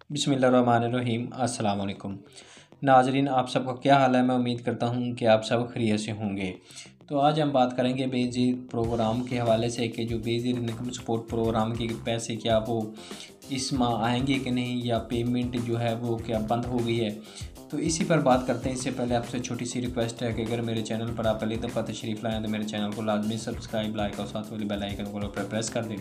बिस्मिल्लाहिर्रहमानिर्रहीम। अस्सलाम वालेकुम नाजरीन, आप सबका क्या हाल है। मैं उम्मीद करता हूँ कि आप सब खैरियत से होंगे। तो आज हम बात करेंगे बेनज़ीर प्रोग्राम के हवाले से कि जो बेनज़ीर इनकम सपोर्ट प्रोग्राम के पैसे क्या वो इस माह आएंगे कि नहीं, या पेमेंट जो है वो क्या बंद हो गई है। तो इसी पर बात करते हैं। इससे पहले आपसे छोटी सी रिक्वेस्ट है कि अगर मेरे चैनल पर आप पहली दफ़ा तशरीफ़ लाएँ तो मेरे चैनल को लाजमी सब्सक्राइब, लाइक और साथ वाली बेल आइकन को प्रेस कर दें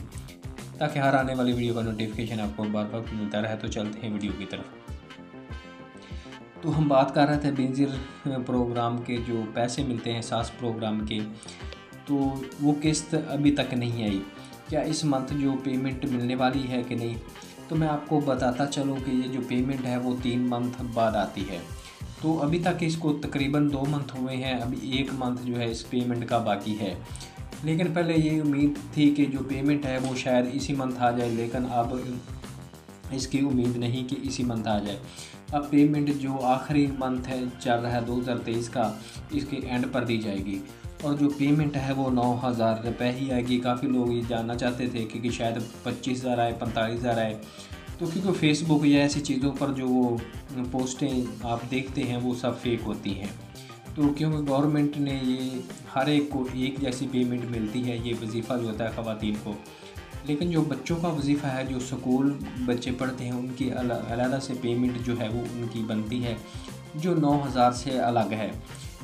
ताकि हर आने वाली वीडियो का नोटिफिकेशन आपको बार बार मिलता रहे। तो चलते हैं वीडियो की तरफ। तो हम बात कर रहे थे बेनज़ीर प्रोग्राम के जो पैसे मिलते हैं सास प्रोग्राम के, तो वो किस्त अभी तक नहीं आई। क्या इस मंथ जो पेमेंट मिलने वाली है कि नहीं, तो मैं आपको बताता चलूँ कि ये जो पेमेंट है वो 3 मंथ बाद आती है। तो अभी तक इसको तकरीबन 2 मंथ हुए हैं, अभी 1 मंथ जो है इस पेमेंट का बाकी है। लेकिन पहले ये उम्मीद थी कि जो पेमेंट है वो शायद इसी मंथ आ जाए, लेकिन अब इसकी उम्मीद नहीं कि इसी मंथ आ जाए। अब पेमेंट जो आखिरी मंथ है चल रहा है 2023 का, इसके एंड पर दी जाएगी और जो पेमेंट है वो 9,000 रुपये ही आएगी। काफ़ी लोग ये जानना चाहते थे कि शायद 25,000 आए, 45,000 आए। तो क्योंकि फेसबुक या ऐसी चीज़ों पर जो वो पोस्टें आप देखते हैं वो सब फेक होती हैं। तो क्योंकि गवर्नमेंट ने ये हर एक को एक जैसी पेमेंट मिलती है, ये वजीफ़ा जो होता है ख़वातीन को, लेकिन जो बच्चों का वजीफ़ा है, जो स्कूल बच्चे पढ़ते हैं, उनकी अलग से पेमेंट जो है वो उनकी बनती है जो 9,000 से अलग है।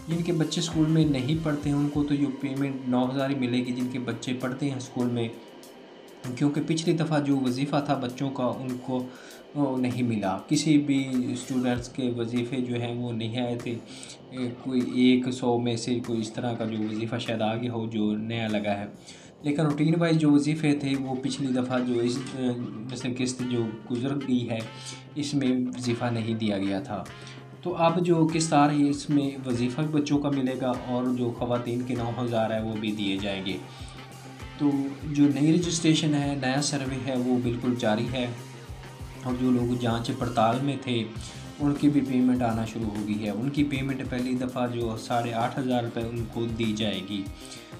जिनके बच्चे स्कूल में नहीं पढ़ते हैं उनको तो जो पेमेंट 9,000 ही मिलेगी। जिनके बच्चे पढ़ते हैं स्कूल में, क्योंकि पिछली दफ़ा जो वजीफ़ा था बच्चों का उनको नहीं मिला, किसी भी स्टूडेंट्स के वजीफ़े जो हैं वो नहीं आए थे। कोई 100 में से कोई इस तरह का जो वजीफ़ा शायद आगे हो जो नया लगा है, लेकिन रूटीन वाइज जो वजीफ़े थे वो पिछली दफ़ा जो इस जैसे किस्त जो गुजर गई है इसमें वजीफ़ा नहीं दिया गया था। तो अब जो किस्त आ रही है इसमें वजीफ़ा भी बच्चों का मिलेगा और जो ख़वातीन के 9,000 है वो भी दिए जाएंगे। तो जो नई रजिस्ट्रेशन है, नया सर्वे है, वो बिल्कुल जारी है और जो लोग जांच पड़ताल में थे उनकी भी पेमेंट आना शुरू हो गई है। उनकी पेमेंट पहली दफ़ा जो 8,500 रुपये उनको दी जाएगी।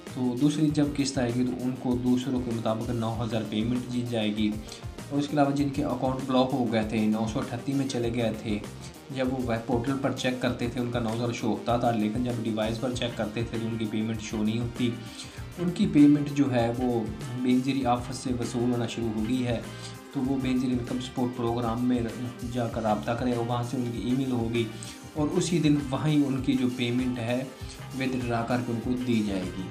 तो दूसरी जब किस्त आएगी तो उनको दूसरों के मुताबिक 9,000 पेमेंट दी जाएगी। और उसके अलावा जिनके अकाउंट ब्लॉक हो गए थे, 938 में चले गए थे, जब वो वेब पोर्टल पर चेक करते थे उनका 9,000 शो होता था, लेकिन जब डिवाइस पर चेक करते थे तो उनकी पेमेंट शो नहीं होती। उनकी पेमेंट जो है वो बेनज़ीर ऑफिस से वसूल होना शुरू हो गई है। तो वो बेनज़ीर इनकम सपोर्ट प्रोग्राम में जाकर रब्ता करें और वहाँ से उनकी ईमेल होगी और उसी दिन वहीं उनकी जो पेमेंट है विथड्रा करके उनको दी जाएगी।